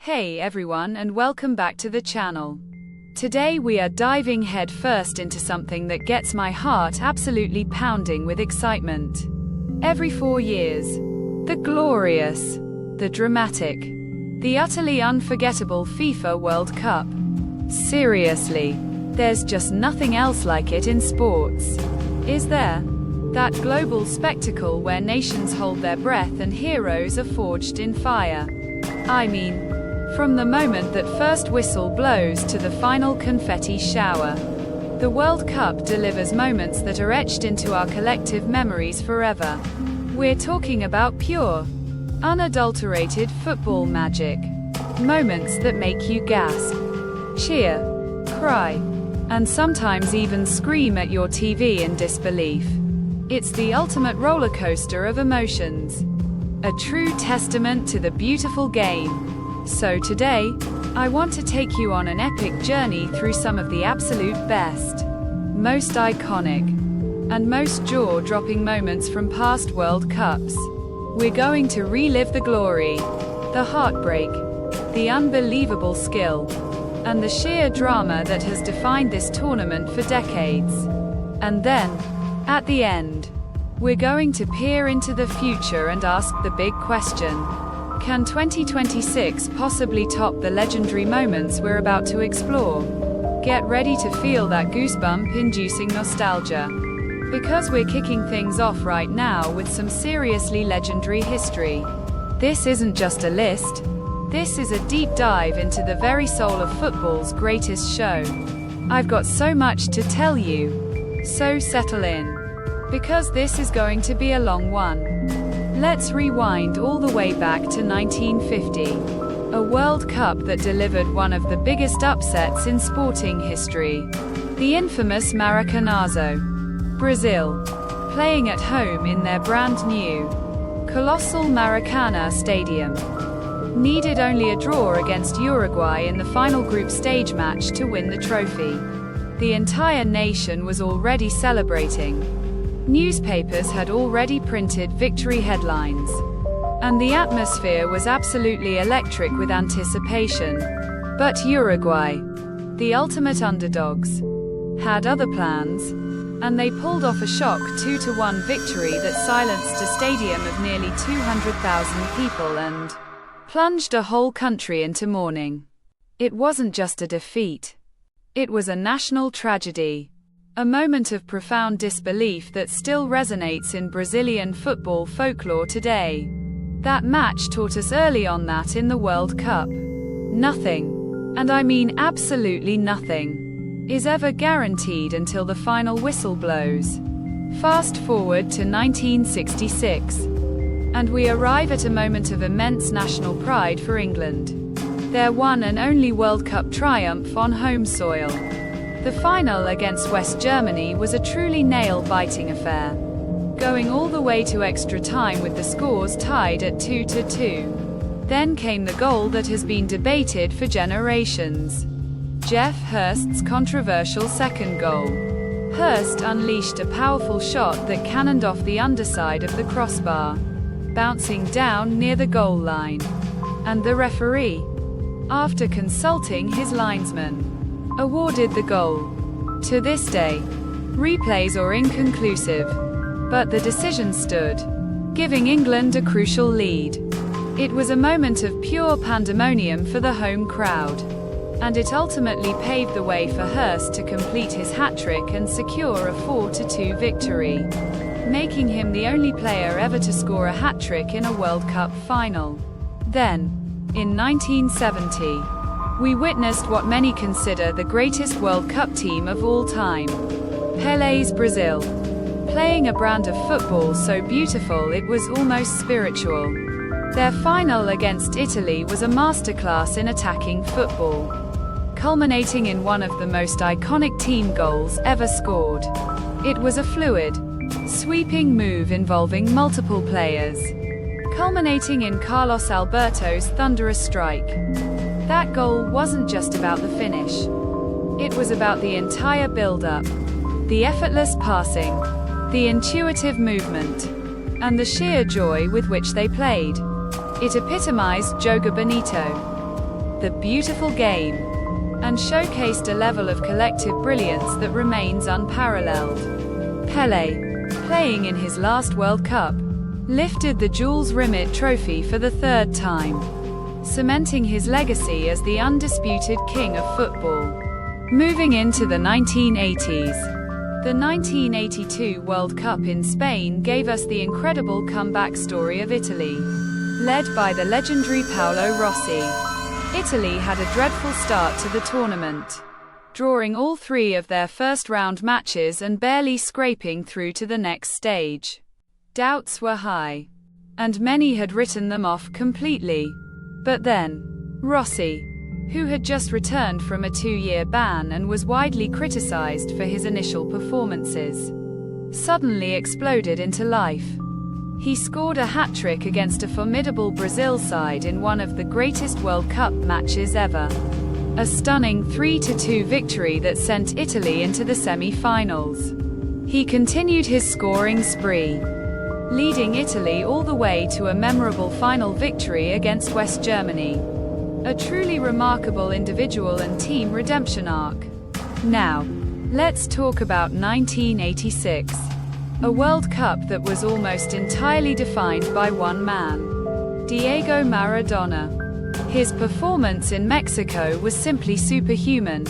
Hey everyone, and welcome back to the channel. Today we are diving headfirst into something that gets my heart absolutely pounding with excitement. Every 4 years. The glorious, the dramatic, the utterly unforgettable FIFA World Cup. Seriously, there's just nothing else like it in sports. Is there? That global spectacle where nations hold their breath and heroes are forged in fire. I mean, from the moment that first whistle blows to the final confetti shower, the World Cup delivers moments that are etched into our collective memories forever. We're talking about pure, unadulterated football magic. Moments that make you gasp, cheer, cry, and sometimes even scream at your TV in disbelief. It's the ultimate roller coaster of emotions. A true testament to the beautiful game. So today, I want to take you on an epic journey through some of the absolute best, most iconic, and most jaw-dropping moments from past World Cups. We're going to relive the glory, the heartbreak, the unbelievable skill, and the sheer drama that has defined this tournament for decades. And then, at the end, we're going to peer into the future and ask the big question. Can 2026 possibly top the legendary moments we're about to explore? Get ready to feel that goosebump-inducing nostalgia. Because we're kicking things off right now with some seriously legendary history. This isn't just a list. This is a deep dive into the very soul of football's greatest show. I've got so much to tell you. So settle in. Because this is going to be a long one. Let's rewind all the way back to 1950. A World Cup that delivered one of the biggest upsets in sporting history. The infamous Maracanazo. Brazil. Playing at home in their brand new, colossal Maracana Stadium. Needed only a draw against Uruguay in the final group stage match to win the trophy. The entire nation was already celebrating. Newspapers had already printed victory headlines. And the atmosphere was absolutely electric with anticipation. But Uruguay, the ultimate underdogs, had other plans, and they pulled off a shock 2-1 victory that silenced a stadium of nearly 200,000 people and plunged a whole country into mourning. It wasn't just a defeat. It was a national tragedy. A moment of profound disbelief that still resonates in Brazilian football folklore today. That match taught us early on that in the World Cup, nothing, and I mean absolutely nothing, is ever guaranteed until the final whistle blows. Fast forward to 1966, and we arrive at a moment of immense national pride for England. Their one and only World Cup triumph on home soil. The final against West Germany was a truly nail-biting affair, going all the way to extra time with the scores tied at 2-2. Then came the goal that has been debated for generations. Geoff Hurst's controversial second goal. Hurst unleashed a powerful shot that cannoned off the underside of the crossbar, bouncing down near the goal line. And the referee, after consulting his linesman, awarded the goal. To this day, replays are inconclusive, but the decision stood, giving England a crucial lead. It was a moment of pure pandemonium for the home crowd, and it ultimately paved the way for Hurst to complete his hat-trick and secure a 4-2 victory, making him the only player ever to score a hat-trick in a World Cup final. Then, in 1970, we witnessed what many consider the greatest World Cup team of all time. Pelé's Brazil. Playing a brand of football so beautiful it was almost spiritual. Their final against Italy was a masterclass in attacking football, culminating in one of the most iconic team goals ever scored. It was a fluid, sweeping move involving multiple players, culminating in Carlos Alberto's thunderous strike. That goal wasn't just about the finish. It was about the entire build-up, the effortless passing, the intuitive movement, and the sheer joy with which they played. It epitomized Joga Bonito. the beautiful game, and showcased a level of collective brilliance that remains unparalleled. Pelé, playing in his last World Cup, lifted the Jules Rimet Trophy for the third time, cementing his legacy as the undisputed king of football. Moving into the 1980s, the 1982 World Cup in Spain gave us the incredible comeback story of Italy, led by the legendary Paolo Rossi. Italy had a dreadful start to the tournament, drawing all three of their first-round matches and barely scraping through to the next stage. Doubts were high, and many had written them off completely. But then, Rossi, who had just returned from a 2-year ban and was widely criticized for his initial performances, suddenly exploded into life. He scored a hat-trick against a formidable Brazil side in one of the greatest World Cup matches ever. A stunning 3-2 victory that sent Italy into the semi-finals. He continued his scoring spree, leading Italy all the way to a memorable final victory against West Germany. A truly remarkable individual and team redemption arc. Now, let's talk about 1986. A World Cup that was almost entirely defined by one man, Diego Maradona. His performance in Mexico was simply superhuman,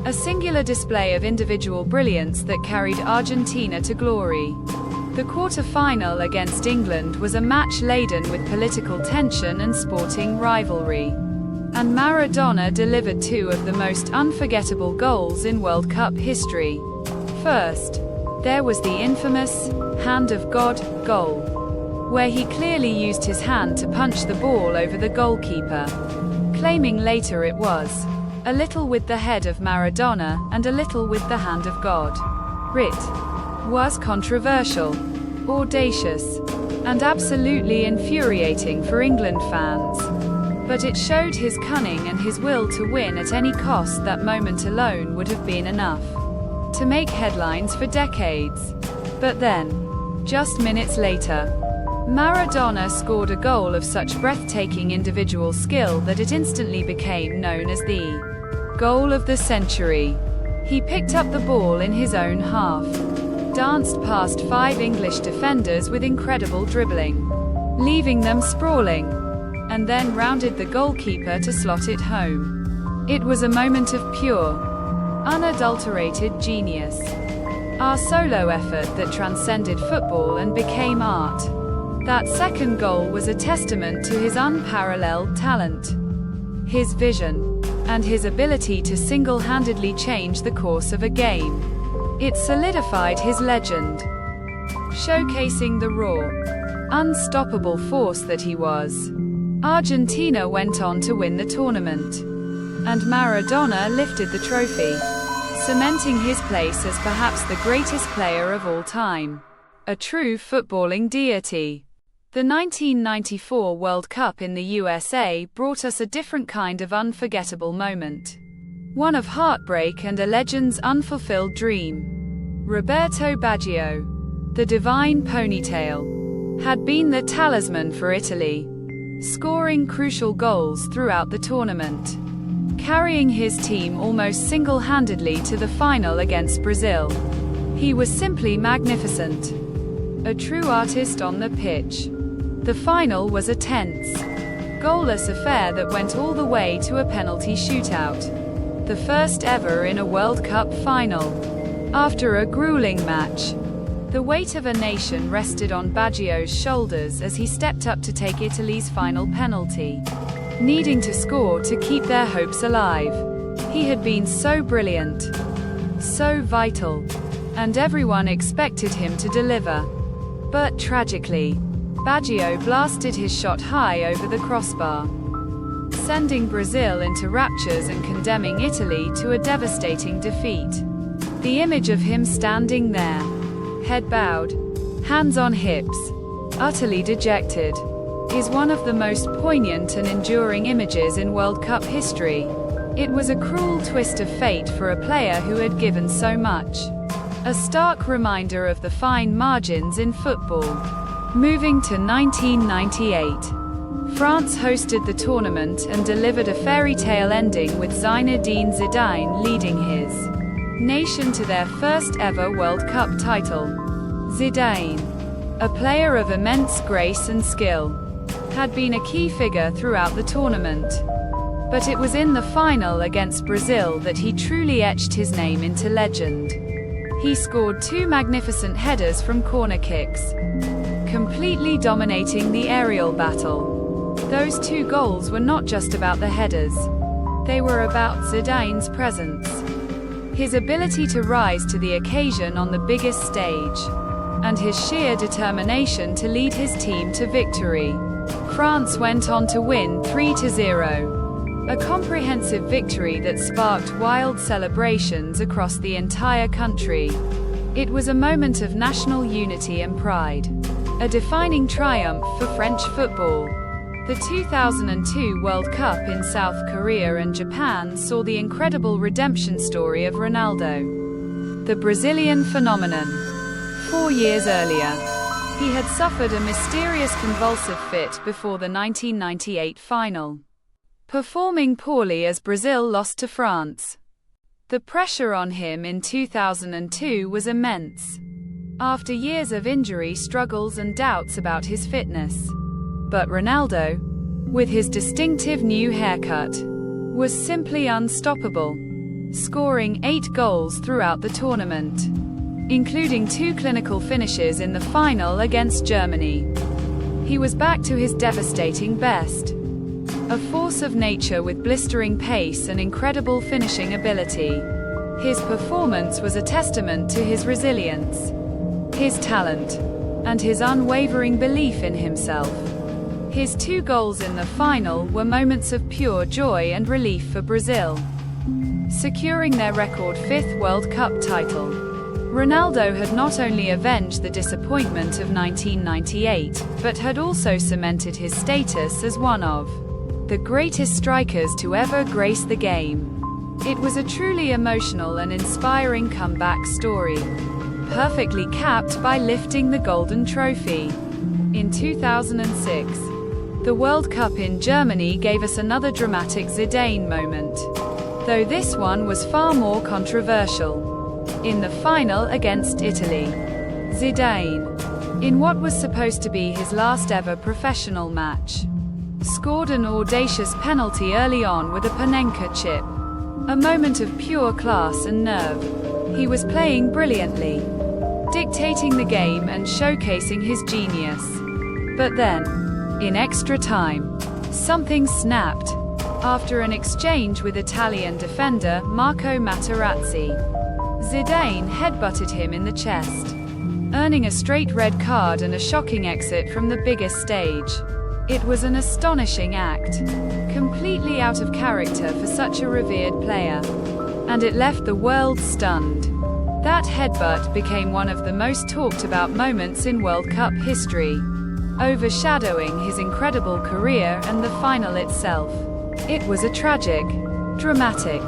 a singular display of individual brilliance that carried Argentina to glory. The quarter-final against England was a match laden with political tension and sporting rivalry. And Maradona delivered two of the most unforgettable goals in World Cup history. First, there was the infamous "Hand of God" goal, where he clearly used his hand to punch the ball over the goalkeeper, claiming later it was a little with the head of Maradona and a little with the hand of God. It was controversial, audacious, and absolutely infuriating for England fans. But it showed his cunning and his will to win at any cost. That moment alone would have been enough to make headlines for decades. But then, just minutes later, Maradona scored a goal of such breathtaking individual skill that it instantly became known as the goal of the century. He picked up the ball in his own half, danced past 5 English defenders with incredible dribbling, leaving them sprawling, and then rounded the goalkeeper to slot it home. It was a moment of pure, unadulterated genius. Our solo effort that transcended football and became art. That second goal was a testament to his unparalleled talent, his vision, and his ability to single-handedly change the course of a game. It solidified his legend, showcasing the raw, unstoppable force that he was. Argentina went on to win the tournament, and Maradona lifted the trophy, cementing his place as perhaps the greatest player of all time. A true footballing deity. The 1994 World Cup in the USA brought us a different kind of unforgettable moment. One of heartbreak and a legend's unfulfilled dream. Roberto Baggio, the divine ponytail, had been the talisman for Italy, scoring crucial goals throughout the tournament, carrying his team almost single-handedly to the final against Brazil. He was simply magnificent, a true artist on the pitch. The final was a tense, goalless affair that went all the way to a penalty shootout, the first ever in a World Cup final. After a grueling match, the weight of a nation rested on Baggio's shoulders as he stepped up to take Italy's final penalty, needing to score to keep their hopes alive. He had been so brilliant, so vital, and everyone expected him to deliver. But tragically, Baggio blasted his shot high over the crossbar, sending Brazil into raptures and condemning Italy to a devastating defeat. The image of him standing there, head bowed, hands on hips, utterly dejected, is one of the most poignant and enduring images in World Cup history. It was a cruel twist of fate for a player who had given so much. A stark reminder of the fine margins in football. Moving to 1998. France hosted the tournament and delivered a fairy tale ending with Zinedine Zidane leading his nation to their first ever World Cup title. Zidane, a player of immense grace and skill, had been a key figure throughout the tournament. But it was in the final against Brazil that he truly etched his name into legend. He scored 2 magnificent headers from corner kicks, completely dominating the aerial battle. Those 2 goals were not just about the headers. They were about Zidane's presence, his ability to rise to the occasion on the biggest stage, and his sheer determination to lead his team to victory. France went on to win 3-0. A comprehensive victory that sparked wild celebrations across the entire country. It was a moment of national unity and pride. A defining triumph for French football. The 2002 World Cup in South Korea and Japan saw the incredible redemption story of Ronaldo, the Brazilian phenomenon. 4 years earlier, he had suffered a mysterious convulsive fit before the 1998 final, performing poorly as Brazil lost to France. The pressure on him in 2002 was immense, after years of injury struggles and doubts about his fitness. But Ronaldo, with his distinctive new haircut, was simply unstoppable, scoring 8 goals throughout the tournament, including 2 clinical finishes in the final against Germany. He was back to his devastating best. A force of nature with blistering pace and incredible finishing ability. His performance was a testament to his resilience, his talent, and his unwavering belief in himself. His 2 goals in the final were moments of pure joy and relief for Brazil, securing their record 5th World Cup title. Ronaldo had not only avenged the disappointment of 1998, but had also cemented his status as one of the greatest strikers to ever grace the game. It was a truly emotional and inspiring comeback story, perfectly capped by lifting the Golden Trophy. In 2006, the World Cup in Germany gave us another dramatic Zidane moment, though this one was far more controversial. In the final against Italy, Zidane, in what was supposed to be his last ever professional match, scored an audacious penalty early on with a Panenka chip. A moment of pure class and nerve. He was playing brilliantly, dictating the game and showcasing his genius. But then, in extra time, something snapped. After an exchange with Italian defender Marco Materazzi, Zidane headbutted him in the chest, earning a straight red card and a shocking exit from the biggest stage. It was an astonishing act, completely out of character for such a revered player, and it left the world stunned. That headbutt became one of the most talked about moments in World Cup history, overshadowing his incredible career and the final itself. It was a tragic, dramatic,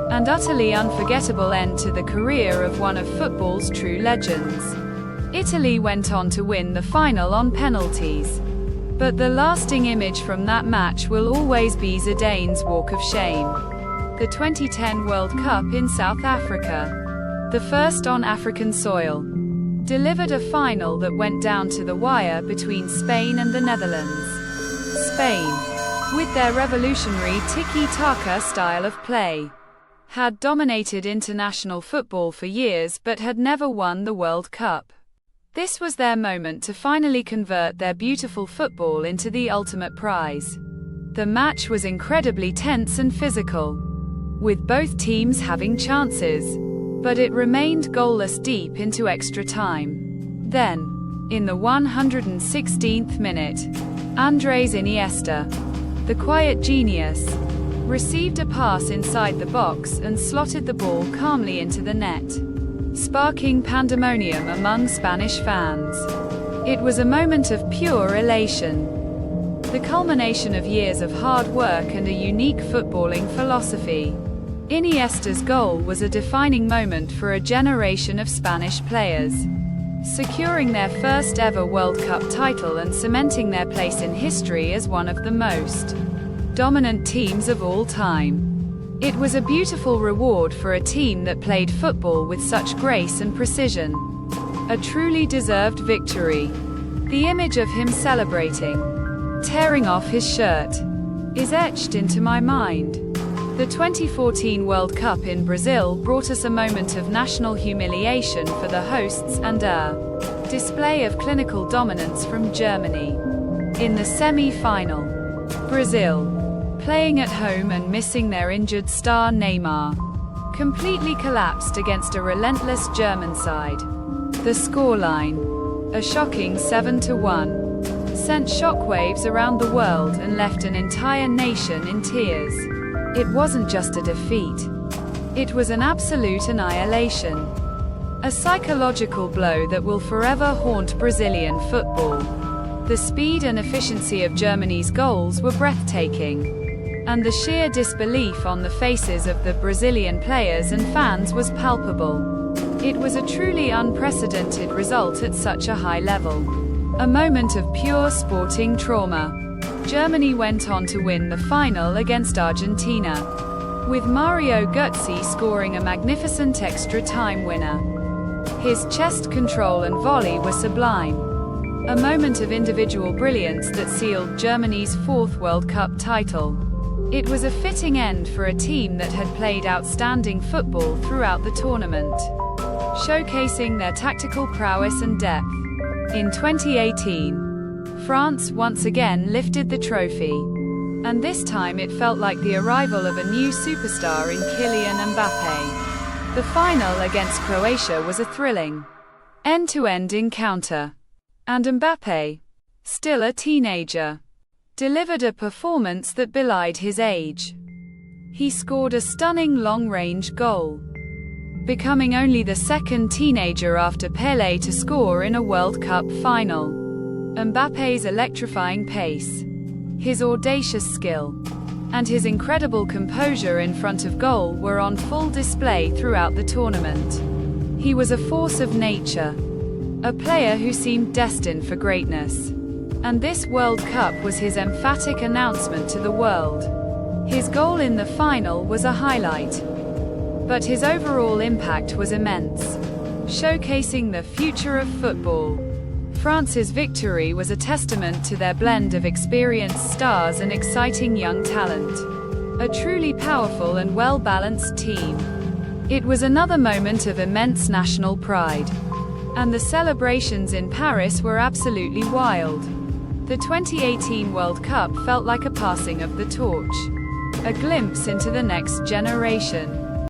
and utterly unforgettable end to the career of one of football's true legends. Italy went on to win the final on penalties. But the lasting image from that match will always be Zidane's walk of shame. The 2010 World Cup in South Africa, the first on African soil, delivered a final that went down to the wire between Spain and the Netherlands. Spain, with their revolutionary tiki-taka style of play, had dominated international football for years but had never won the World Cup. This was their moment to finally convert their beautiful football into the ultimate prize. The match was incredibly tense and physical, with both teams having chances, but it remained goalless deep into extra time. Then, in the 116th minute, Andrés Iniesta, the quiet genius, received a pass inside the box and slotted the ball calmly into the net, sparking pandemonium among Spanish fans. It was a moment of pure elation, the culmination of years of hard work and a unique footballing philosophy. Iniesta's goal was a defining moment for a generation of Spanish players. securing their first ever World Cup title and cementing their place in history as one of the most dominant teams of all time. It was a beautiful reward for a team that played football with such grace and precision. A truly deserved victory. The image of him celebrating, tearing off his shirt, is etched into my mind. The 2014 World Cup in Brazil brought us a moment of national humiliation for the hosts and a display of clinical dominance from Germany. In the semi-final, Brazil, playing at home and missing their injured star Neymar, completely collapsed against a relentless German side. The scoreline, a shocking 7-1, sent shockwaves around the world and left an entire nation in tears. It wasn't just a defeat. It was an absolute annihilation. A psychological blow that will forever haunt Brazilian football. The speed and efficiency of Germany's goals were breathtaking, and the sheer disbelief on the faces of the Brazilian players and fans was palpable. It was a truly unprecedented result at such a high level. A moment of pure sporting trauma. Germany went on to win the final against Argentina, with Mario Götze scoring a magnificent extra-time winner. His chest control and volley were sublime. A moment of individual brilliance that sealed Germany's fourth World Cup title. It was a fitting end for a team that had played outstanding football throughout the tournament, showcasing their tactical prowess and depth. In 2018, France once again lifted the trophy. And this time it felt like the arrival of a new superstar in Kylian Mbappé. The final against Croatia was a thrilling, end-to-end encounter. And Mbappé, still a teenager, delivered a performance that belied his age. He scored a stunning long-range goal, becoming only the second teenager after Pelé to score in a World Cup final. Mbappé's electrifying pace, his audacious skill, and his incredible composure in front of goal were on full display throughout the tournament. He was a force of nature, a player who seemed destined for greatness. And this World Cup was his emphatic announcement to the world. His goal in the final was a highlight, but his overall impact was immense, showcasing the future of football. France's victory was a testament to their blend of experienced stars and exciting young talent. A truly powerful and well-balanced team. It was another moment of immense national pride. And the celebrations in Paris were absolutely wild. The 2018 World Cup felt like a passing of the torch. A glimpse into the next generation.